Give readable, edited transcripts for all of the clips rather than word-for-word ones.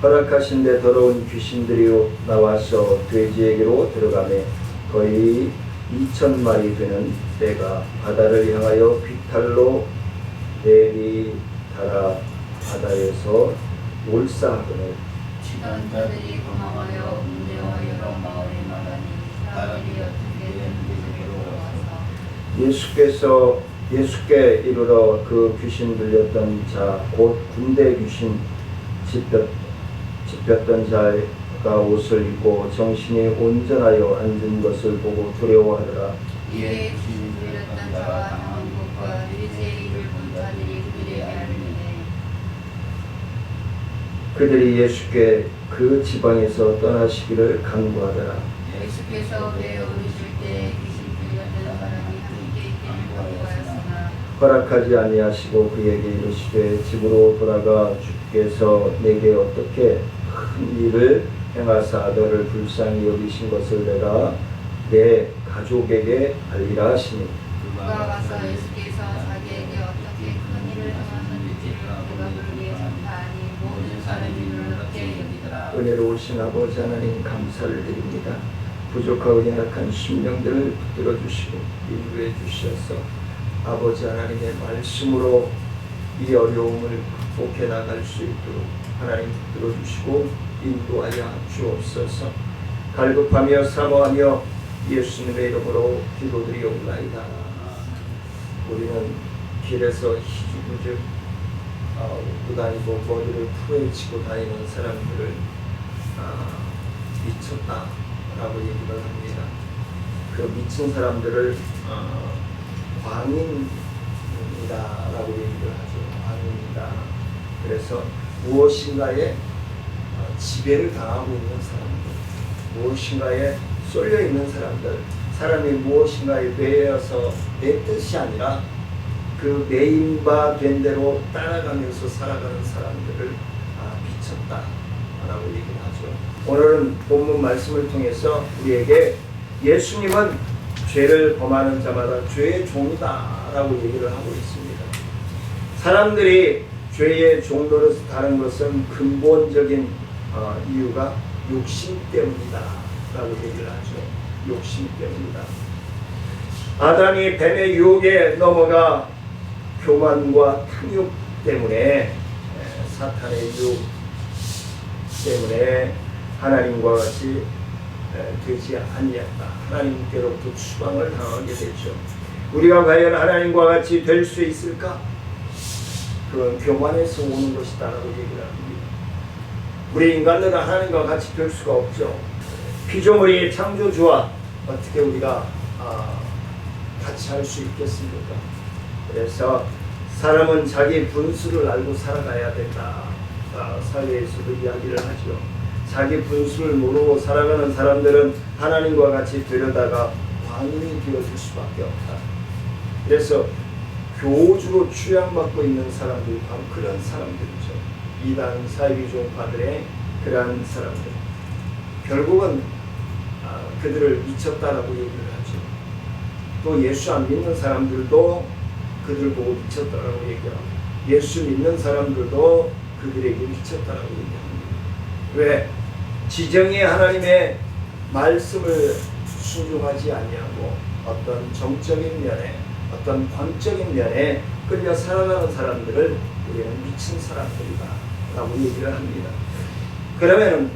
허락하신 데 더러운 귀신들이 나와서 돼지에게로 들어가매 거의 2,000마리 되는 떼가 바다를 향하여 비탈로 내리다라 바다에서 몰사하거늘 치던 자들이 고마워요. 문제와 여러 마을에 나가니 사람들이 어떻게 그들에게로 와서 예수께 이르러 그 귀신 들렸던 자 곧 군대 귀신 짚혔던 자가 옷을 입고 정신이 온전하여 앉은 것을 보고 두려워하더라. 이에 귀신 들렸던 자와 당원국과 돼지의 일을 본 자들이 그들에게 알리되 그들이 예수께 그 지방에서 떠나시기를 간구하더라. 예수께서 배 오르실 때 귀신 들렸던 사람이 함께 있기를 간구하였으나 허락하지 아니하시고 그에게 이르시되 집으로 돌아가 주께서 내게 어떻게 큰 일을 행하사 너를 불쌍히 여기신 것을 내가 내 가족에게 알리라 하시니 그가 가서 예수께서 자기에게 어떻게 큰 일을 행하셨는지를 그가 그에게 전파하니 모든 사람이 놀랍게 여기더라. 은혜로우신 아버지 하나님 감사를 드립니다. 부족하고 연약한 심령들을 붙들어 주시고 인도해 주셔서 아버지 하나님의 말씀으로 이 어려움을 극복해 나갈 수 있도록 하나님 붙들어 주시고 인도하여 주옵소서. 갈급하며 사모하며 예수님의 이름으로 기도드리옵나이다. 우리는 길에서 희죽희죽 웃고 다니고 머리를 풀어헤치고 다니는 사람들을 미쳤다라고 얘기를 합니다. 그 미친 사람들을 광인이다라고 얘기를 하죠. 광인이다. 그래서 무엇인가에 지배를 당하고 있는 사람들, 무엇인가에 쏠려 있는 사람들, 사람이 무엇인가에 매여서 내 뜻이 아니라 그 매인 바 된 대로 따라가면서 살아가는 사람들을 미쳤다라고 얘기를 하죠. 오늘은 본문 말씀을 통해서 우리에게 예수님은 죄를 범하는 자마다 죄의 종이다라고 얘기를 하고 있습니다. 사람들이 죄의 종로를 다른 것은 근본적인 이유가 욕심 때문이다 라고 얘기를 하죠. 욕심 때문이다. 아담이 뱀의 유혹에 넘어가 교만과 탐욕 때문에 사탄의 유혹 때문에 하나님과 같이 되지 아니했다. 하나님께로부터 추방을 당하게 되죠. 우리가 과연 하나님과 같이 될 수 있을까? 그건 교만에서 오는 것이다라고 얘기를 합니다. 우리 인간들은 하나님과 같이 될 수가 없죠. 피조물이 창조주와 어떻게 우리가 같이 할 수 있겠습니까? 그래서 사람은 자기 분수를 알고 살아가야 된다. 사회에서도 이야기를 하죠. 자기 분수를 모르고 살아가는 사람들은 하나님과 같이 되려다가 광인이 되어질 수밖에 없다. 그래서 교주로 추앙받고 있는 사람들이 바로 그런 사람들이죠. 이단 사이비종파들의 그러한 사람들. 결국은 그들을 미쳤다라고 얘기를 하죠. 또 예수 안 믿는 사람들도 그들 보고 미쳤다라고 얘기하고 예수 믿는 사람들도 그들에게 미쳤다라고 얘기합니다. 왜? 지정의 하나님의 말씀을 순종하지 아니하고 어떤 정적인 면에 어떤 광적인 면에 끌려 살아가는 사람들을 우리는 미친 사람들이다 라고 얘기를 합니다. 그러면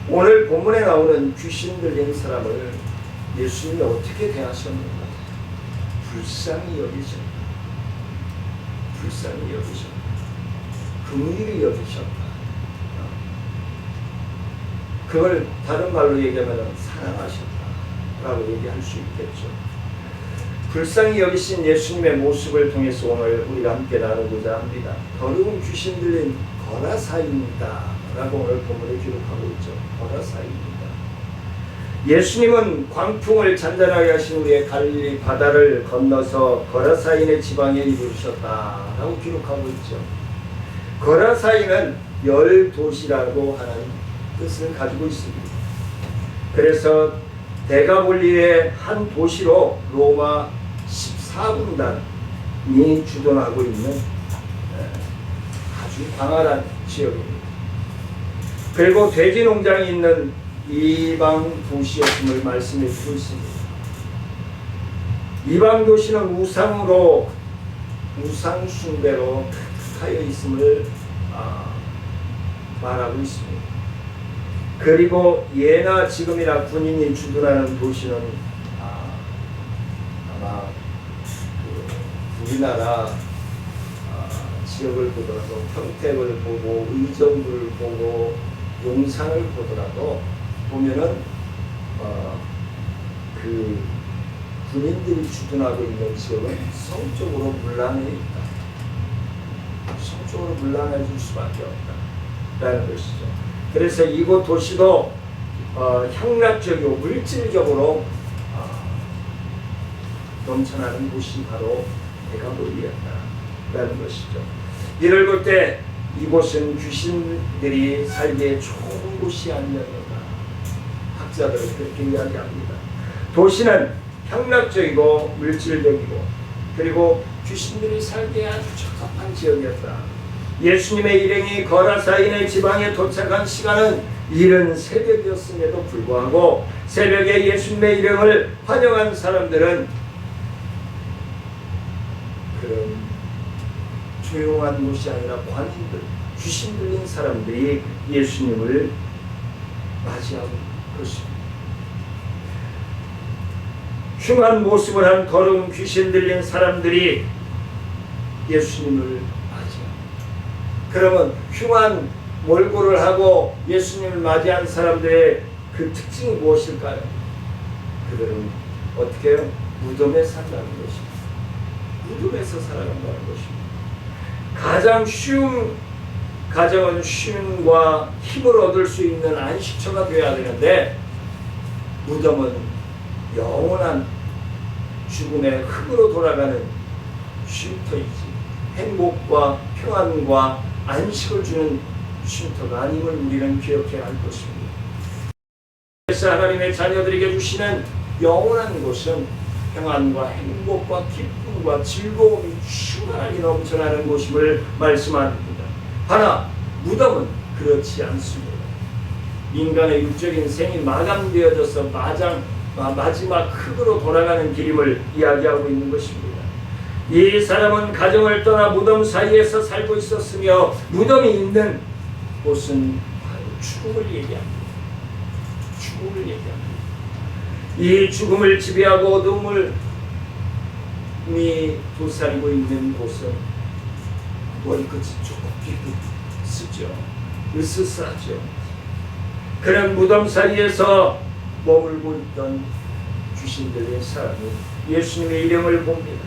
오늘 본문에 나오는 귀신 들린 사람을 예수님이 어떻게 대하셨는가? 불쌍히 여기셨다. 불쌍히 여기셨다. 긍휼히 여기셨다. 그걸 다른 말로 얘기하면 사랑하셨다라고 얘기할 수 있겠죠. 불쌍히 여기신 예수님의 모습을 통해서 오늘 우리가 함께 나누고자 합니다. 더러운 귀신 들린 거라사입니다 라고 오늘 본문에 기록하고 있죠. 거라사입니다. 예수님은 광풍을 잔잔하게 하신 후에 갈릴리 바다를 건너서 거라사인의 지방에 이르셨다라고 기록하고 있죠. 거라사인은 열 도시라고 하는 뜻을 가지고 있습니다. 그래서 대가볼리의 한 도시로 로마 14군단이 주둔하고 있는 아주 광활한 지역입니다. 그리고 돼지 농장이 있는 이방 도시였음을 말씀해 주고 있습니다. 이방 도시는 우상 숭배로 가득하여 있음을 말하고 있습니다. 그리고 예나 지금이나 군인이 주둔하는 도시는 아마 우리나라 지역을 보더라도 평택을 보고 의정부를 보고 용산을 보더라도 보면은 그 군인들이 주둔하고 있는 지역은 성적으로 문란해 있다. 성적으로 문란해질 수밖에 없다라는 것이죠. 그래서 이곳 도시도 향락적이고 물질적으로 넘쳐나는 곳이 바로 데가볼리였다라는 것이죠. 이를 볼 때 이곳은 귀신들이 살기에 좋은 곳이 아니었는가. 학자들은 그렇게 이야기합니다. 도시는 향락적이고 물질적이고 그리고 귀신들이 살기에 아주 적합한 지역이었다. 예수님의 일행이 거라사인의 지방에 도착한 시간은 이른 새벽이었음에도 불구하고 새벽에 예수님의 일행을 환영한 사람들은 그런 조용한 곳이 아니라 관인들, 귀신 들린 사람들이 예수님을 맞이하고 그렇습니다. 흉한 모습을 한 더러운 귀신 들린 사람들이 예수님을 맞이합니다. 그러면 흉한 몰골을 하고 예수님을 맞이한 사람들의 그 특징이 무엇일까요? 그들은 어떻게 해요? 무덤에 산다는 것입니다. 무덤에서 살아간다는 것입니다. 가정은 쉼과 힘을 얻을 수 있는 안식처가 되어야 되는데 무덤은 영원한 죽음의 흙으로 돌아가는 쉼터이지 행복과 평안과 안식을 주는 쉼터가 아님을 우리는 기억해야 할 것입니다. 그래서 하나님의 자녀들에게 주시는 영원한 곳은 평안과 행복과 기쁨과 즐거움이 충만하게 넘쳐나는 곳임을 말씀합니다. 하나, 무덤은 그렇지 않습니다. 인간의 육적인 생이 마감되어져서 마지막 흙으로 돌아가는 길임을 이야기하고 있는 것입니다. 이 사람은 가정을 떠나 무덤 사이에서 살고 있었으며 무덤이 있는 곳은 바로 죽음을 얘기합니다. 죽음을 얘기합니다. 이 죽음을 지배하고 어둠을 도사리고 있는 곳은 머리끝이 좁게 쓰죠. 으스스하죠. 그런 무덤 사이에서 머물고 있던 귀신들의 사람이 예수님의 이름을 봅니다.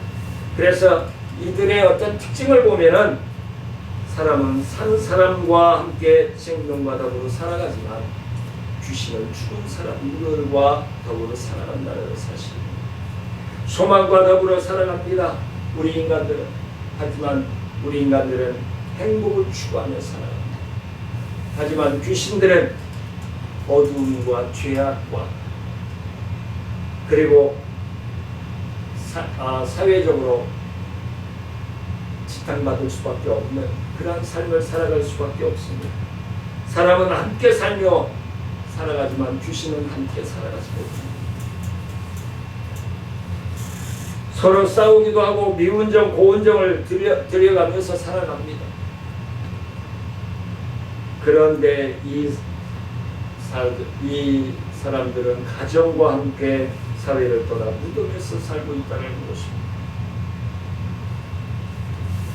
그래서 이들의 어떤 특징을 보면은 사람은 산 사람과 함께 생명과 더불어 살아가지만 귀신은 죽은 사람들과 더불어 살아간다는 사실입니다. 소망과 더불어 살아갑니다. 우리 인간들은. 하지만 우리 인간들은 행복을 추구하며 살아갑니다. 하지만 귀신들은 어두움과 죄악과 그리고 사회적으로 지탄받을 수밖에 없는 그러한 삶을 살아갈 수밖에 없습니다. 사람은 함께 살며 살아가지만 귀신은 함께 살아가지 못합니다. 서로 싸우기도 하고 미운 정, 고운 정을 들여가면서 살아갑니다. 그런데 이 사람들은 가정과 함께 사회를 떠나 무덤에서 살고 있다는 것입니다.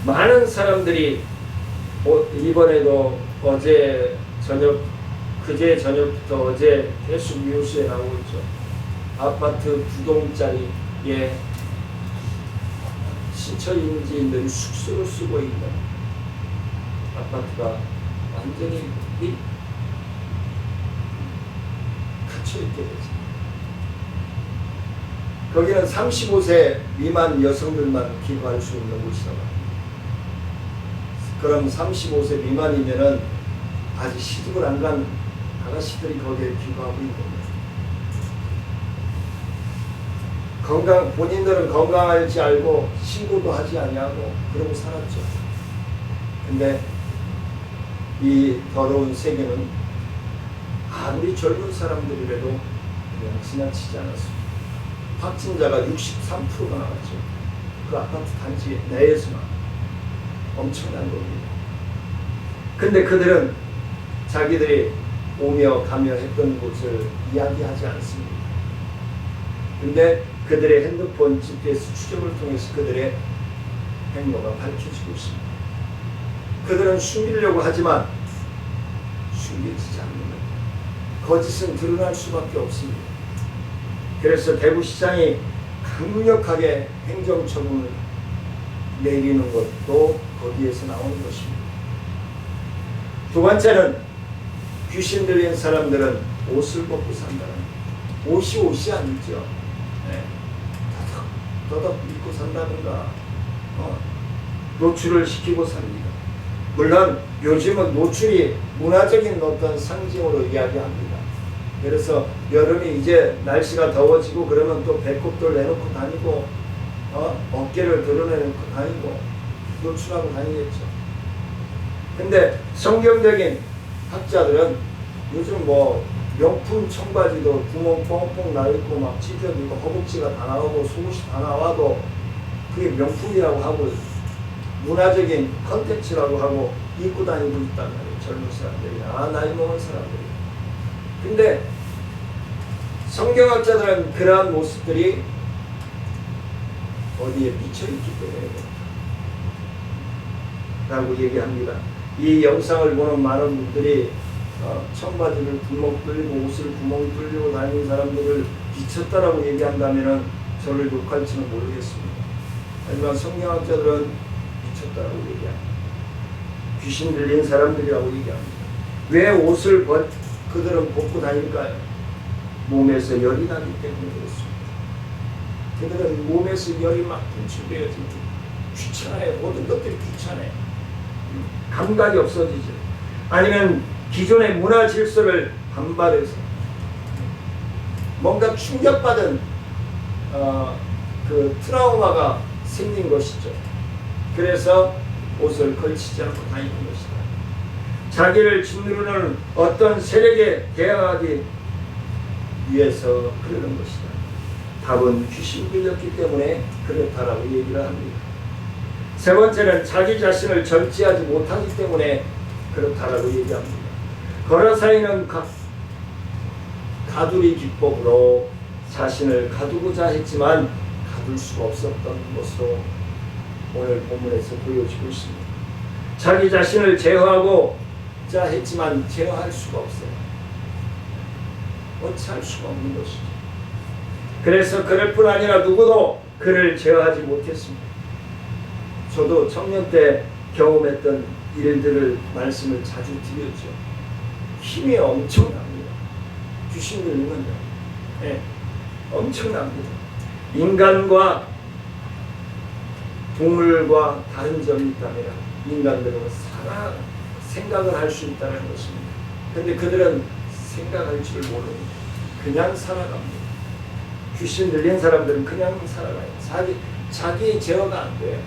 많은 사람들이 이번에도 그제 저녁부터 어제 계속 뉴스에 나오고 있죠. 아파트 9동짜리에 신처인지인들이 숙소로 쓰고 있는 아파트가 완전히 갇혀있게 되죠. 거기는 35세 미만 여성들만 기부할 수 있는 곳이라고 합니다. 그럼 35세 미만이면은 아직 시집을 안 간 아가씨들이 거기에 기부하고 있는 거예요. 본인들은 건강할지 알고 신고도 하지 아니하고 그러고 살았죠. 근데 이 더러운 세계는 아무리 젊은 사람들이라도 그냥 지나치지 않았습니다. 확진자가 63%가 나왔죠. 그 아파트 단지 내에서만. 엄청난 겁니다. 근데 그들은 자기들이 오며 가며 했던 곳을 이야기하지 않습니다. 근데 그들의 핸드폰 GPS 추적을 통해서 그들의 행로가 밝혀지고 있습니다. 그들은 숨기려고 하지만 숨겨지지 않는 겁니다. 거짓은 드러날 수밖에 없습니다. 그래서 대구시장이 강력하게 행정처분을 내리는 것도 거기에서 나오는 것입니다. 두 번째는 귀신 들린 사람들은 옷을 벗고 산다는 옷이 아니죠. 네. 더덕 입고 산다든가 노출을 시키고 삽니다. 물론 요즘은 노출이 문화적인 어떤 상징으로 이야기합니다. 그래서 여름이 이제 날씨가 더워지고 그러면 또 배꼽들 내놓고 다니고 어깨를 드러내놓고 다니고 노출하고 다니겠죠. 근데 성경적인 학자들은 요즘 뭐 명품 청바지도 구멍 뻥뻥 나있고 막 찢어지고 허벅지가 다 나오고 속옷이 다 나와도 그게 명품이라고 하고 문화적인 컨텐츠라고 하고 입고 다니고 있단 말이에요. 젊은 사람들이 나이 먹은 사람들이. 근데 성경학자들은 그러한 모습들이 어디에 미쳐있기 때문에 라고 얘기합니다. 이 영상을 보는 많은 분들이 청바지를 구멍 뚫리고 옷을 구멍 뚫리고 다니는 사람들을 미쳤다라고 얘기한다면 저를 욕할지는 모르겠습니다. 하지만 성경학자들은 미쳤다라고 얘기합니다. 귀신 들린 사람들이라고 얘기합니다. 왜 옷을 그들은 벗고 다닐까요? 몸에서 열이 나기 때문에 그렇습니다. 그들은 몸에서 열이 막 분출되어집니다. 귀찮아요. 모든 것들이 귀찮아요. 감각이 없어지죠. 아니면 기존의 문화 질서를 반발해서 뭔가 충격받은 그 트라우마가 생긴 것이죠. 그래서 옷을 걸치지 않고 다니는 것이다. 자기를 짓누르는 어떤 세력에 대항하기 위해서 그러는 것이다. 답은 귀신 들렸기 때문에 그렇다라고 얘기를 합니다. 세 번째는 자기 자신을 절제하지 못하기 때문에 그렇다라고 얘기합니다. 거라사이는 가두리 기법으로 자신을 가두고자 했지만 가둘 수가 없었던 것으로 오늘 본문에서 보여지고 있습니다. 자기 자신을 제어하고자 했지만 제어할 수가 없어요. 어찌할 수가 없는 것이죠. 그래서 그럴 뿐 아니라 누구도 그를 제어하지 못했습니다. 저도 청년 때 경험했던 일들을 말씀을 자주 드렸죠. 힘이 엄청납니다. 귀신 들리면요. 네, 엄청납니다. 인간과 동물과 다른 점이 있다면 인간들은 생각을 할 수 있다는 것입니다. 그런데 그들은 생각할 줄 모릅니다. 그냥 살아갑니다. 귀신 들린 사람들은 그냥 살아가요. 자기 제어가 안 돼요.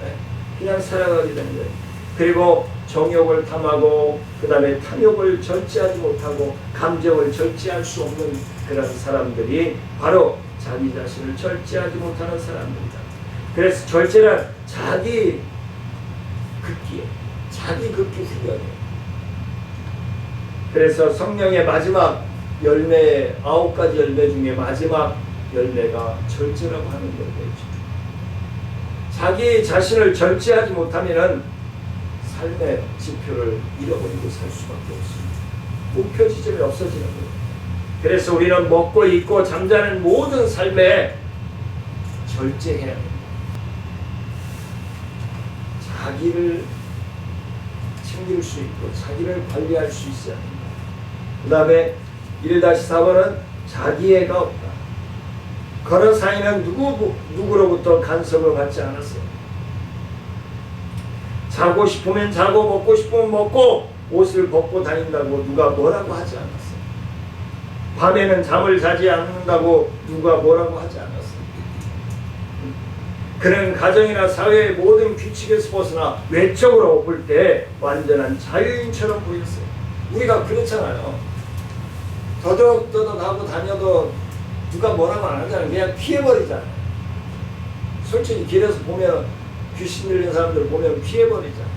네, 그냥 살아가게 되는 거예요. 그리고 정욕을 탐하고 그 다음에 탐욕을 절제하지 못하고 감정을 절제할 수 없는 그런 사람들이 바로 자기 자신을 절제하지 못하는 사람들이다. 그래서 절제는 자기 극기 훈련이에요. 그래서 성령의 마지막 열매 9가지 열매 중에 마지막 열매가 절제라고 하는 열매죠. 자기 자신을 절제하지 못하면은 삶의 지표를 잃어버리고 살 수밖에 없습니다. 목표 지점이 없어지는 거예요. 그래서 우리는 먹고 입고 잠자는 모든 삶에 절제해야 합니다. 자기를 챙길 수 있고 자기를 관리할 수 있어야 합니다. 그 다음에 1-4번은 자기애가 없다. 거라사이는 누구로부터 간섭을 받지 않았어요. 자고 싶으면 자고 먹고 싶으면 먹고 옷을 벗고 다닌다고 누가 뭐라고 하지 않았어요. 밤에는 잠을 자지 않는다고 누가 뭐라고 하지 않았어요. 그는 가정이나 사회의 모든 규칙에서 벗어나 외적으로 볼 때 완전한 자유인처럼 보였어요. 우리가 그렇잖아요. 더덕더덕하고 다녀도 누가 뭐라고 안 하잖아요. 그냥 피해버리잖아요. 솔직히 길에서 보면 귀신 들린 사람들 보면 피해버리잖아요.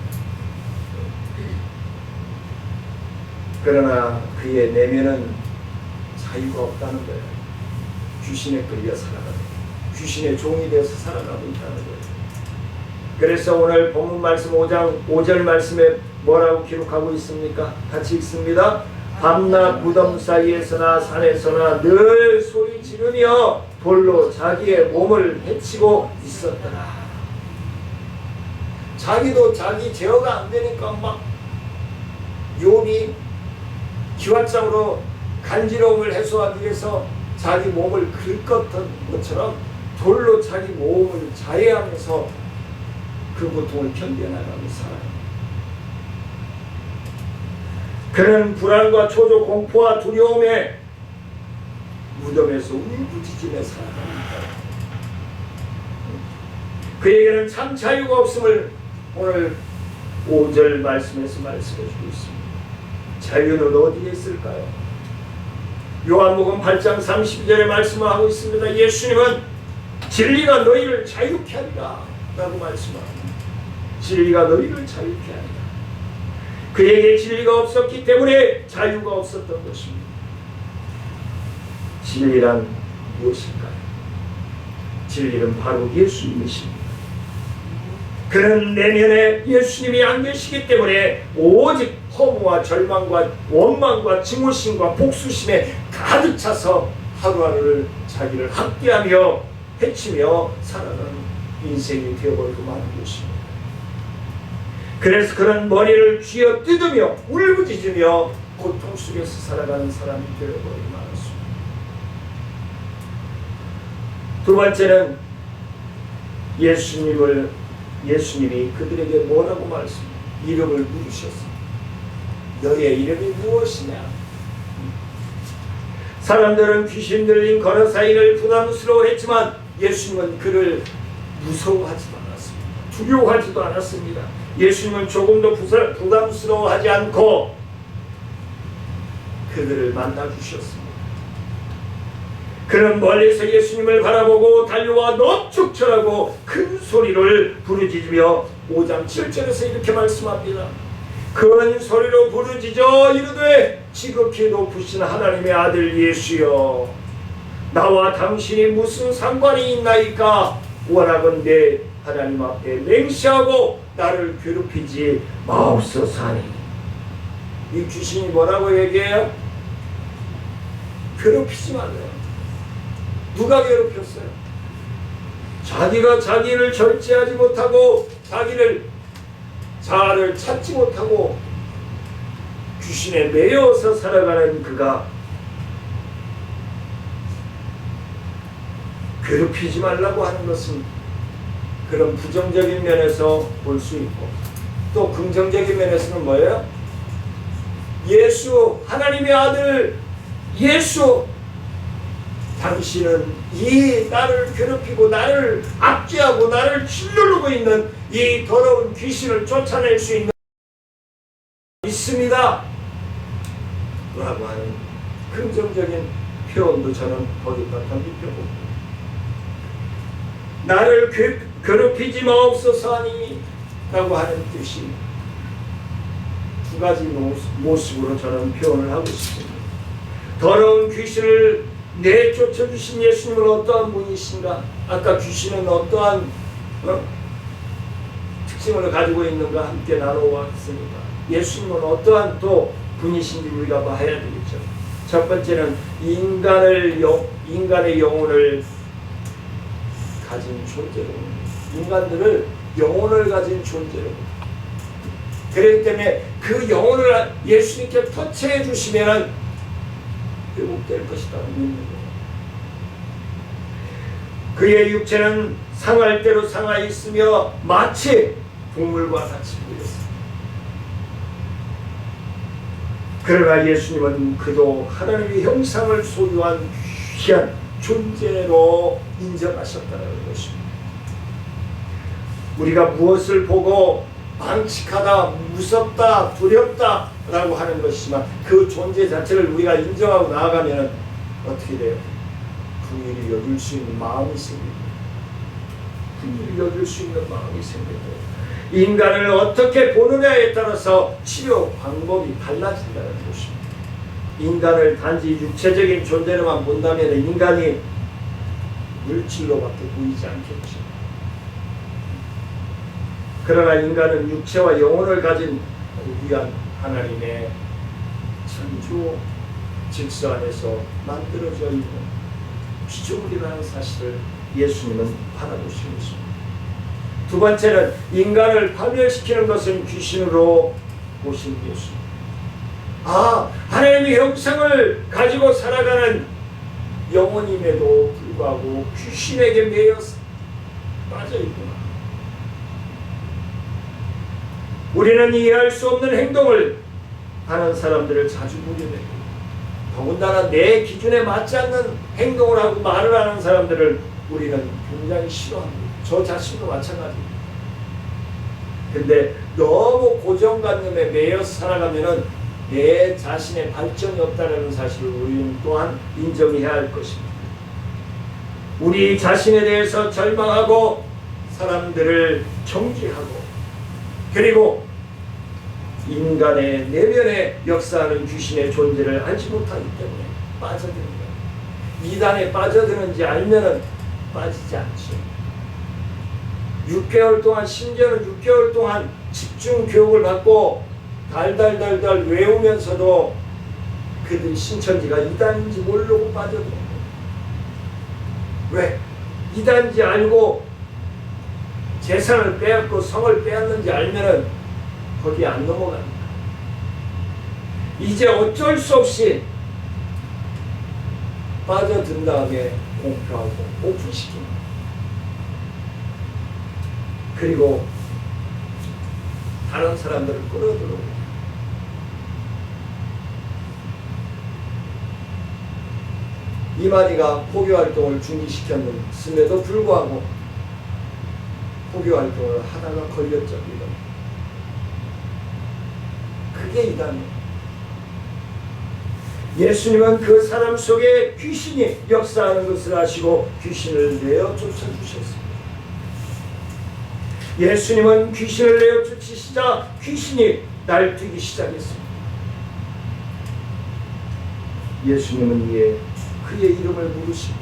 그러나 그의 내면은 자유가 없다는 거예요. 귀신에 끌려 살아가고 귀신의 종이 되어서 살아가고 있다는 거예요. 그래서 오늘 본문 말씀 5장 5절 말씀에 뭐라고 기록하고 있습니까? 같이 읽습니다. 밤낮 무덤 사이에서나 산에서나 늘 소리 지르며 돌로 자기의 몸을 해치고 있었더라. 자기도 자기 제어가 안 되니까 막 욥이 기왓장으로 간지러움을 해소하기 위해서 자기 몸을 긁었던 것처럼 돌로 자기 몸을 자해하면서 그 고통을 견뎌나가며 살아요. 그는 불안과 초조, 공포와 두려움에 무덤에서 울부짖으며 살아갑니다. 그에게는 참 자유가 없음을 오늘 5절 말씀에서 말씀해주고 있습니다. 자유는 어디에 있을까요? 요한복음 8장 32절에 말씀하고 있습니다. 예수님은 진리가 너희를 자유케 하리라 라고 말씀합니다. 진리가 너희를 자유케 하리라. 그에게 진리가 없었기 때문에 자유가 없었던 것입니다. 진리란 무엇일까요? 진리는 바로 예수님이십니다. 그는 내면에 예수님이 안 계시기 때문에 오직 허무와 절망과 원망과 증오심과 복수심에 가득 차서 하루하루를 자기를 학대하며 해치며 살아가는 인생이 되어버리고 마는 것입니다. 그래서 그는 머리를 쥐어 뜯으며 울부짖으며 고통 속에서 살아가는 사람이 되어버리고 말았습니다. 두 번째는 예수님이 그들에게 뭐라고 말씀합니까? 이름을 물으셨습니다. 너의 이름이 무엇이냐? 사람들은 귀신 들린 거라사인을 부담스러워했지만 예수님은 그를 무서워하지도 않았습니다. 두려워하지도 않았습니다. 예수님은 조금도 부담스러워하지 않고 그들을 만나주셨습니다. 그는 멀리서 예수님을 바라보고 달려와 넙죽절하고 큰 소리를 부르짖으며 5장 7절에서 이렇게 말씀합니다. 큰 소리로 부르짖어 이르되 지극히 높으신 하나님의 아들 예수여, 나와 당신이 무슨 상관이 있나이까? 원하건대 하나님 앞에 맹세하고 나를 괴롭히지 마옵소서 하니. 이 귀신이 뭐라고 얘기해요? 괴롭히지 말래요. 누가 괴롭혔어요? 자기가 자기를 절제하지 못하고 자아를 찾지 못하고 귀신에 매여서 살아가는 그가 괴롭히지 말라고 하는 것은 그런 부정적인 면에서 볼 수 있고, 또 긍정적인 면에서는 뭐예요? 예수, 하나님의 아들 예수, 당신은 이 나를 괴롭히고 나를 압제하고 나를 짓누르고 있는 이 더러운 귀신을 쫓아낼 수 있는 있습니다 라고 하는 긍정적인 표현도 저는 거기다 덧입혀봅니다. 나를 괴롭히지 마옵소서 하니 라고 하는 뜻이 두 가지 모습으로 저는 표현을 하고 싶습니다. 더러운 귀신을 내쫓아 주신 예수님은 어떠한 분이신가? 아까 귀신은 어떠한 특징을 가지고 있는가 함께 나눠보았습니다. 예수님은 어떠한 또 분이신지 우리가 봐야 되겠죠. 첫 번째는 인간의 영혼을 가진 존재로, 인간들을 영혼을 가진 존재로, 그렇기 때문에 그 영혼을 예수님께 터치해 주시면 회복될 것이다 믿는 거예요. 그의 육체는 상할 대로 상하 있으며 마치 동물과 같이 보였습니다. 그러나 예수님은 그도 하나님의 형상을 소유한 귀한 존재로 인정하셨다는 것입니다. 우리가 무엇을 보고 망측하다, 무섭다, 두렵다 라고 하는 것이지만 그 존재 자체를 우리가 인정하고 나아가면 어떻게 돼요? 긍휼히 여길 수 있는 마음이 생깁니다. 긍휼히 여길 수 있는 마음이 생기고 인간을 어떻게 보느냐에 따라서 치료 방법이 달라진다는 것입니다. 인간을 단지 육체적인 존재로만 본다면 인간이 물질로밖에 보이지 않겠죠. 그러나 인간은 육체와 영혼을 가진 고귀한 하나님의 창조 질서 안에서 만들어져 있는 피조물이라는 사실을 예수님은 바라보시는 것입니다. 두 번째는 인간을 파멸시키는 것은 귀신으로 보신 예수님. 하나님의 형상을 가지고 살아가는 영혼임에도 불구하고 귀신에게 매여 빠져있구나. 우리는 이해할 수 없는 행동을 하는 사람들을 자주 보게 되고 더군다나 내 기준에 맞지 않는 행동을 하고 말을 하는 사람들을 우리는 굉장히 싫어합니다. 저 자신도 마찬가지입니다. 근데 너무 고정관념에 매여 살아가면은 내 자신의 발전이 없다는 사실을 우리는 또한 인정해야 할 것입니다. 우리 자신에 대해서 절망하고 사람들을 정죄하고 그리고 인간의 내면에 역사하는 귀신의 존재를 알지 못하기 때문에 빠져드는 거예요. 이단에 빠져드는지 알면은 빠지지 않죠. 6개월 동안 심지어는 6개월 동안 집중 교육을 받고 달달달달 외우면서도 그들 신천지가 이단인지 모르고 빠져드는 거예요. 왜? 이단인지 알고 재산을 빼앗고 성을 빼앗는지 알면은 거기에 안 넘어갑니다. 이제 어쩔 수 없이 빠져든 다음에 공표하고 오픈시킵니다. 그리고 다른 사람들을 끌어들여오고 이만희가 포교활동을 중지시켰음에도 불구하고 포교활동을 하다가 걸렸죠. 그게 이단이에요. 예수님은 그 사람 속에 귀신이 역사하는 것을 아시고 귀신을 내어 쫓아주셨습니다. 예수님은 귀신을 내어 쫓으시자 귀신이 날뛰기 시작했습니다. 예수님은 이에 그의 이름을 부르시고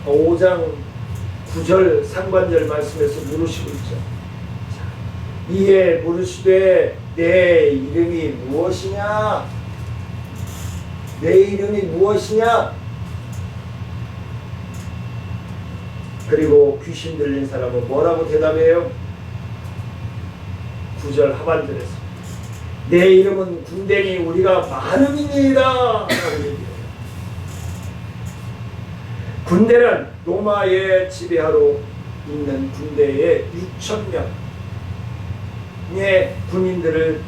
5장 9절 상관절 말씀에서 물으시고 있죠. 이에 물으시되 내 이름이 무엇이냐? 내 이름이 무엇이냐? 그리고 귀신 들린 사람은 뭐라고 대답해요? 9절 하반절에서 내 이름은 군대니 우리가 많음이니이다 라고 얘기해요. 군대는 로마에 지배하러 있는 군대의 6,000명의 군인들을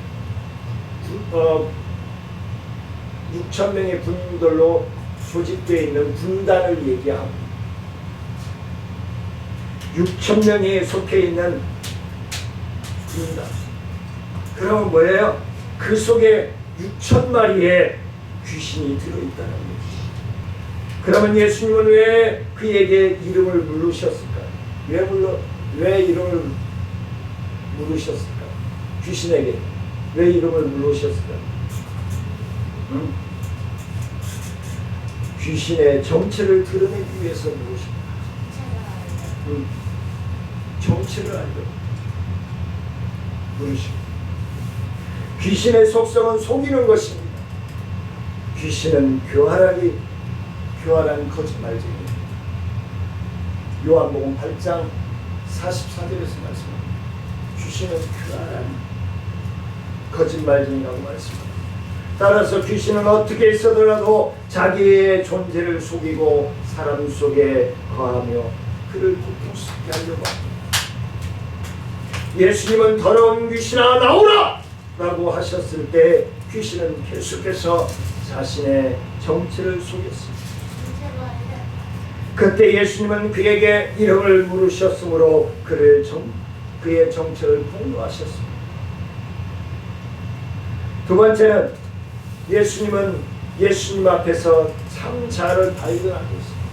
6,000명의 군인들로 조직되어 있는 군단을 얘기합니다. 6,000명이 속해 있는 군단. 그러면 뭐예요? 그 속에 6,000마리의 귀신이 들어있다는 거죠. 그러면 예수님은 왜 그에게 이름을 물으셨을까요? 왜 이름을 물으셨을까요? 귀신에게 왜 이름을 물으셨을까요? 귀신의 정체를 드러내기 위해서 물으십니다. 정체를 알려고 물으십니다. 귀신의 속성은 속이는 것입니다. 귀신은 교활한 거짓말쟁이입니다. 요한복음 8장 44절에서 말씀합니다. 귀신은 교활한 거짓말쟁이라고 말씀합니다. 따라서 귀신은 어떻게 있어더라도 자기의 존재를 속이고 사람 속에 거하며 그를 고통스럽게 하려고 합니다. 예수님은 더러운 귀신아 나오라! 라고 하셨을 때 귀신은 계속해서 자신의 정체를 속였습니다. 그때 예수님은 그에게 이름을 물으셨으므로 그의 정체를 폭로하셨습니다. 두 번째는 예수님 앞에서 참 자아를 발견하고 있습니다.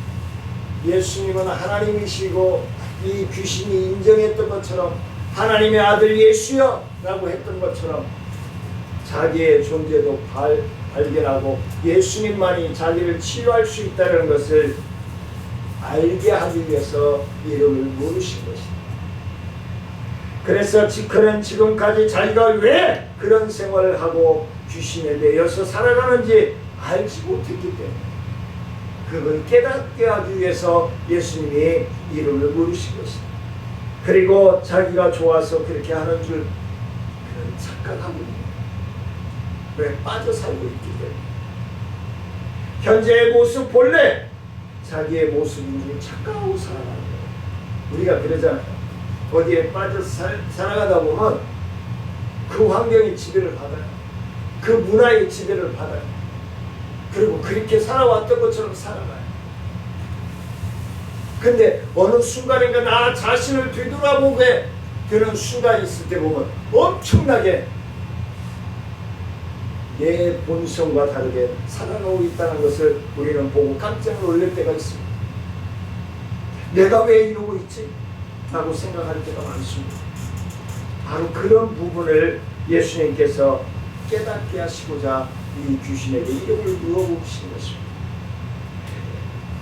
예수님은 하나님이시고 이 귀신이 인정했던 것처럼 하나님의 아들 예수여 라고 했던 것처럼 자기의 존재도 발견하고 예수님만이 자기를 치유할 수 있다는 것을 알게 하기 위해서 이름을 물으신 것입니다. 그래서 그는 지금까지 자기가 왜 그런 생활을 하고 귀신에 매여서 살아가는지 알지 못했기 때문에 그걸 깨닫게 하기 위해서 예수님이 이름을 물으신 것입니다. 그리고 자기가 좋아서 그렇게 하는 줄 그는 착각하고 있는 거예요. 왜? 빠져 살고 있기 때문에. 현재의 모습 본래 자기의 모습인 줄 착각하고 살아가는 거예요. 우리가 그러잖아요. 어디에 빠져 살아가다 보면 그 환경이 지배를 받아요. 그 문화의 지배를 받아요. 그리고 그렇게 살아왔던 것처럼 살아가요. 근데 어느 순간인가 나 자신을 되돌아보게 되는 순간이 있을 때 보면 엄청나게 내 본성과 다르게 살아가고 있다는 것을 우리는 보고 깜짝 놀랄 때가 있습니다. 내가 왜 이러고 있지? 라고 생각할 때가 많습니다. 바로 그런 부분을 예수님께서 깨닫게 하시고자 이 귀신에게 이름을 물어보신 것입니다.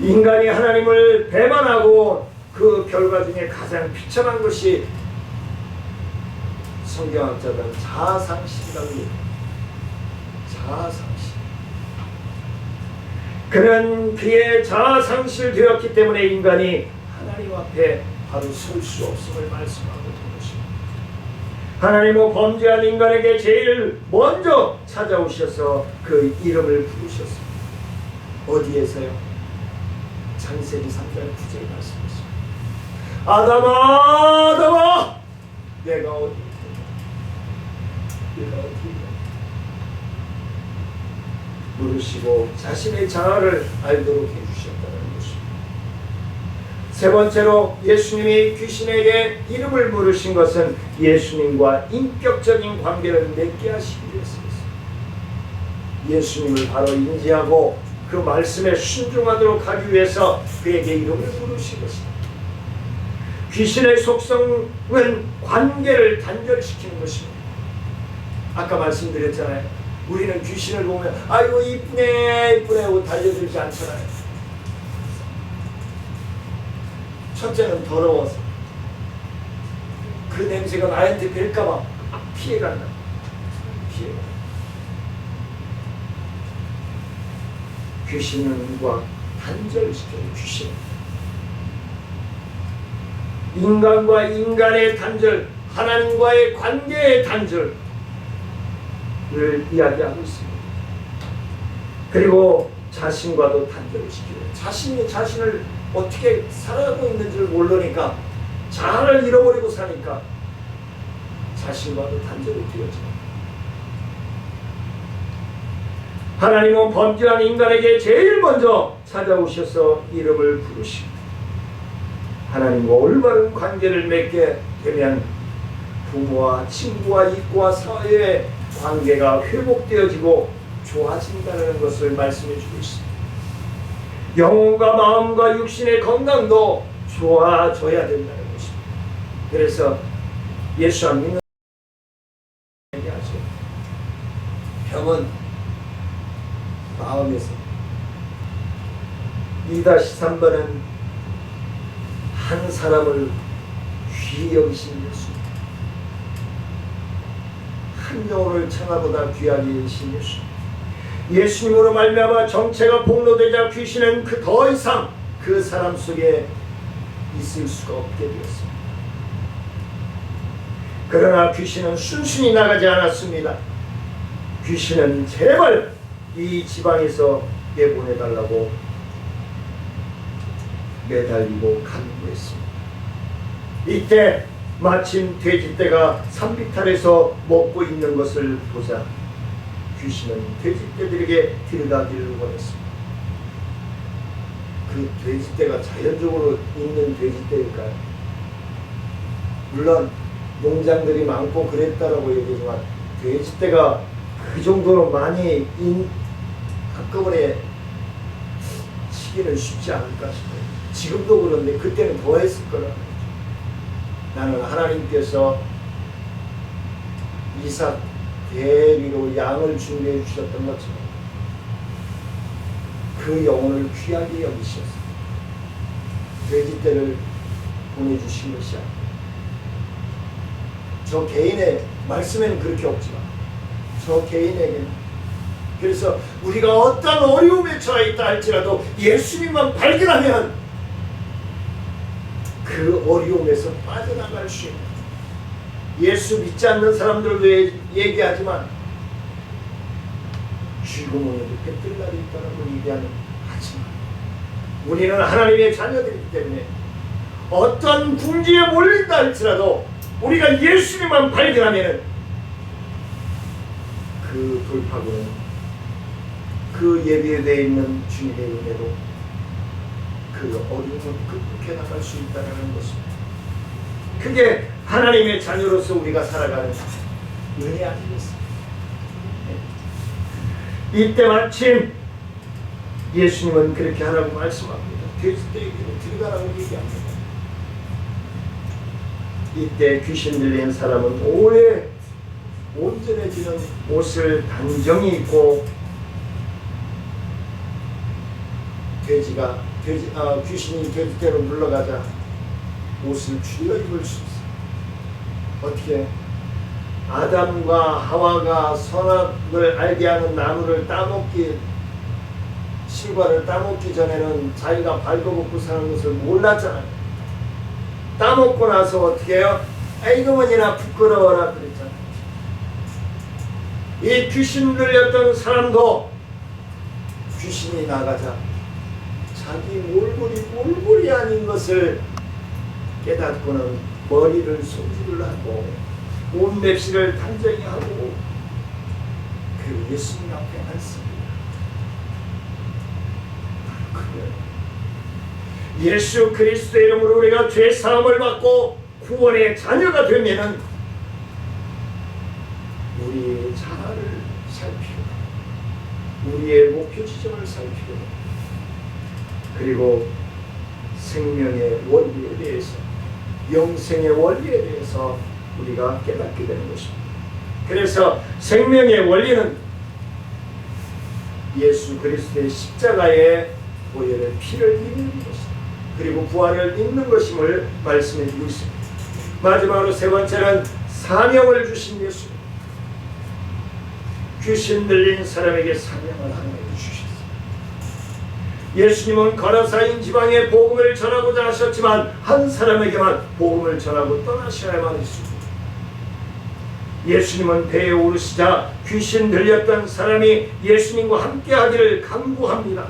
인간이 하나님을 배반하고 그 결과 중에 가장 비참한 것이 성경학자들은 자아상실이라고 합니다. 자아상실. 그는 그의 자아상실되었기 때문에 인간이 하나님 앞에 바로 설 수 없음을 말씀하고 있는 것입니다. 하나님은 범죄한 인간에게 제일 먼저 찾아오셔서 그 이름을 부르셨습니다. 어디에서요? 창세기 3장 9절 말씀이십니다. 아담아, 아담아, 내가 어디 있느냐? 내가 어디 있느냐? 물으시고 자신의 자아를 알도록 해주셨다는 것입니다. 세 번째로 예수님이 귀신에게 이름을 물으신 것은 예수님과 인격적인 관계를 맺게 하시기 위해서였습니다. 예수님을 바로 인지하고 그 말씀에 순종하도록 하기 위해서 그에게 이름을 부르신 것입니다. 귀신의 속성은 관계를 단절시키는 것입니다. 아까 말씀드렸잖아요. 우리는 귀신을 보면 아이고 이쁘네 이쁘네 하고 달려들지 않잖아요. 첫째는 더러워서 그 냄새가 나한테 뵐까봐 피해간다. 피해간다. 귀신과 단절시켜요. 귀신. 인간과 인간의 단절, 하나님과의 관계의 단절을 이야기하고 있습니다. 그리고 자신과도 단절을 시키고 자신이 자신을 어떻게 살아가고 있는지를 모르니까 자아를 잃어버리고 사니까 자신과도 단절이 되어져요. 하나님은 범죄한 인간에게 제일 먼저 찾아오셔서 이름을 부르시고 하나님과 올바른 관계를 맺게 되면 부모와 친구와 이과 사회의 관계가 회복되어지고 좋아진다는 것을 말씀해 주고 있습니다. 영혼과 마음과 육신의 건강도 좋아져야 된다는 것입니다. 그래서 예수 안 믿는 얘기하죠. 병은 마음에서 2-3번은 한 사람을 귀히 여기신 예수, 한 영혼을 천하보다 귀하게 여기신 예수, 예수님으로 말미암아 정체가 폭로되자 귀신은 더 이상 그 사람 속에 있을 수가 없게 되었습니다. 그러나 귀신은 순순히 나가지 않았습니다. 귀신은 제발 이 지방에서 내보내달라고 매달리고 간구했습니다. 이때 마침 돼지떼가 산비탈에서 먹고 있는 것을 보자 귀신은 돼지떼들에게 들어가기를 원했습니다. 그 돼지떼가 자연적으로 있는 돼지떼일까요? 물론 농장들이 많고 그랬다라고 얘기하지만 돼지떼가 그 정도로 많이 한꺼번에 치기는 쉽지 않을까 싶어요. 지금도 그런데 그때는 더 했을 거라는 거죠. 나는 하나님께서 이삭 대리로 양을 준비해 주셨던 것처럼 그 영혼을 귀하게 여기셨어요. 돼지떼를 보내주신 것이 아니에요. 저 개인의 말씀에는 그렇게 없지만 저 개인에게는, 그래서 우리가 어떤 어려움에 처해 있다 할지라도 예수님만 발견하면 그 어려움에서 빠져나갈 수 있는, 예수 믿지 않는 사람들도 얘기하지만 쥐구멍에도 뺏길 날이 있다고 얘기하는, 하지만 우리는 하나님의 자녀들이기 때문에 어떤 궁지에 몰린다 할지라도 우리가 예수님만 발견하면 그 돌파구는 그 예비되어 있는 주님의 은혜로 그 어려움을 극복해 나갈 수 있다는 것입니다. 그게 하나님의 자녀로서 우리가 살아가는 은혜 아니겠습니까? 이때 마침 예수님은 그렇게 하라고 말씀합니다. 돼지떼에게로 들어가라고 얘기합니다. 이때 귀신 들린 사람은 오래 온전해지는 옷을 단정히 입고 귀신이 돼지떼로 물러가자 옷을 줄여 입을 수 있어요. 어떻게? 아담과 하와가 선악을 알게 하는 나무를 실과를 따먹기 전에는 자기가 발버벗고 사는 것을 몰랐잖아요. 따먹고 나서 어떻게 해요? 아이고머니나 부끄러워라 그랬잖아요. 이 귀신 들렸던 사람도 귀신이 나가자 자기 몰골이 아닌 것을 깨닫고는 머리를 손질을 하고 온 맵시를 단정히 하고 그 예수님 앞에 앉습니다. 예수 그리스도의 이름으로 우리가 죄 사함을 받고 구원의 자녀가 되면은 우리의 자아를 살피고 우리의 목표 지점을 살피고 그리고 생명의 원리에 대해서 영생의 원리에 대해서 우리가 깨닫게 되는 것입니다. 그래서 생명의 원리는 예수 그리스도의 십자가의 보혈의 피를 믿는 것입니다. 그리고 부활을 믿는 것임을 말씀해 주고 있습니다. 마지막으로 세 번째는 사명을 주신 예수님. 귀신 들린 사람에게 사명을 하나님께 주셨습니다. 예수님은 거라사인 지방에 복음을 전하고자 하셨지만 한 사람에게만 복음을 전하고 떠나셔야만 했습니다. 예수님은 배에 오르시자 귀신 들렸던 사람이 예수님과 함께 하기를 간구합니다.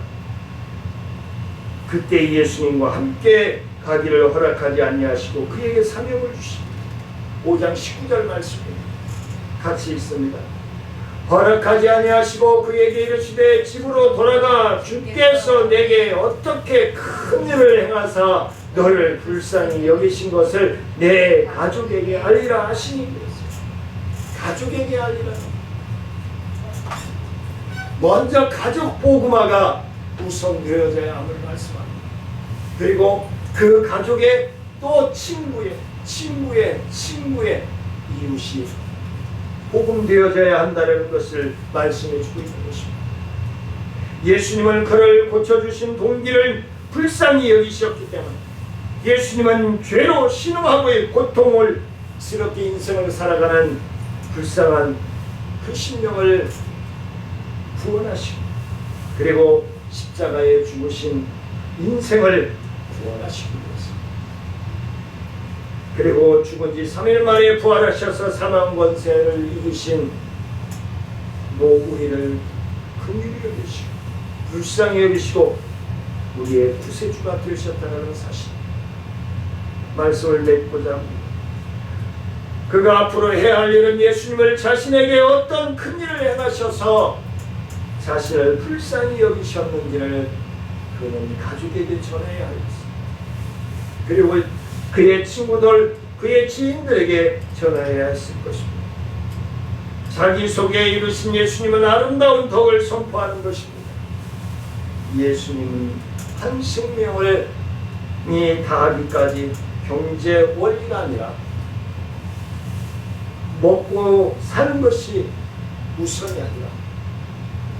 그때 예수님과 함께 가기를 허락하지 아니하시고 그에게 사명을 주십니다. 5장 19절 말씀입니다. 같이 읽습니다. 허락하지 아니하시고 그에게 이르시되 집으로 돌아가 주께서 내게 어떻게 큰 일을 행하사 너를 불쌍히 여기신 것을 내 가족에게 알리라 하시니 가족에게 알리라. 먼저 가족 복음화가 우선되어져야 함을 말씀합니다. 그리고 그 가족의 또 친구의 이웃이 복음되어져야 한다는 것을 말씀해 주고 있는 것입니다. 예수님은 그를 고쳐주신 동기를 불쌍히 여기셨기 때문에 예수님은 죄로 신음하고의 고통을 스럽게 인생을 살아가는 불쌍한 그 심령을 구원하시고 그리고 십자가에 죽으신 인생을 구원하시기 위해서 그리고 죽은 지 3일 만에 부활하셔서 사망 권세를 이기신 우리를 긍휼히 여기시고 불쌍히 여기시고 우리의 구세주가 되셨다는 사실 말씀을 맺고자 합니다. 그가 앞으로 해야 할 일은 예수님을 자신에게 어떤 큰 일을 행하셔서 자신을 불쌍히 여기셨는지를 그는 가족에게 전해야 하겠습니다. 그리고 그의 친구들, 그의 지인들에게 전해야 했을 것입니다. 자기 속에 이루신 예수님은 아름다운 덕을 선포하는 것입니다. 예수님은 한 생명을 다하기까지 경제 원리가 아니라 먹고 사는 것이 우선이 아니라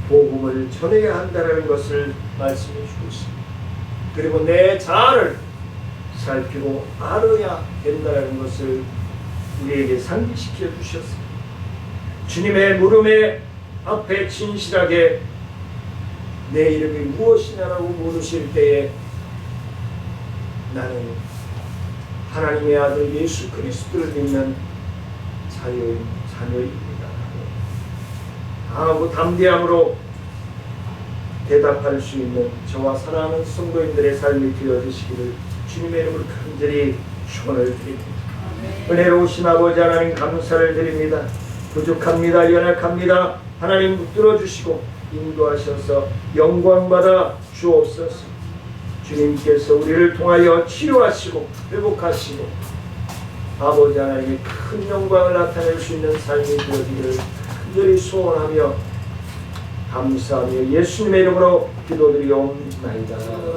복음을 전해야 한다는 것을 말씀해 주고 있습니다. 그리고 내 자아를 살피고 알아야 된다는 것을 우리에게 상기시켜 주셨습니다. 주님의 물음에 앞에 진실하게 내 이름이 무엇이냐라고 물으실 때에 나는 하나님의 아들 예수 그리스도를 믿는 자녀입니다. 강하고 담대함으로 대답할 수 있는 저와 사랑하는 성도인들의 삶이 되어주시기를 주님의 이름으로 간절히 축원을 드립니다. 은혜로우신 아버지 하나님 감사를 드립니다. 부족합니다. 연약합니다. 하나님 붙들어 주시고 인도하셔서 영광받아 주옵소서. 주님께서 우리를 통하여 치유하시고 회복하시고 아버지 하나님의 큰 영광을 나타낼 수 있는 삶이 되어지기를 간절히 소원하며 감사하며 예수님의 이름으로 기도드리옵나이다.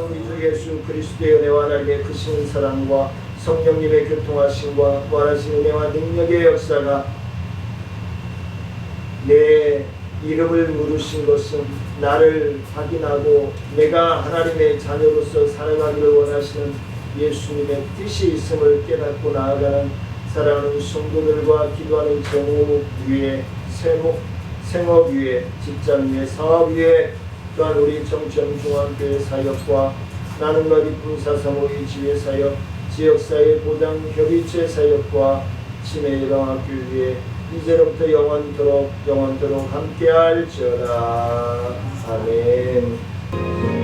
우리 주 예수 그리스도의 은혜와 하나님의 크신 사랑과 성령님의 교통하심과 무한하신 은혜와 능력의 역사가 내 이름을 물으신 것은 나를 확인하고 내가 하나님의 자녀로서 살아가기를 원하시는 예수님의 뜻이 있음을 깨닫고 나아가는 사랑하는 성도들과 기도하는 정오 위에 생업 위에 직장 위에 사업 위에 또한 우리 정천중앙교회 사역과 나눔과 기쁨 사사모의 지회 사역 지역사회 보장 협의체 사역과 치매 예방학교 위에 이제로부터 영원토록 함께할지어다. 아멘.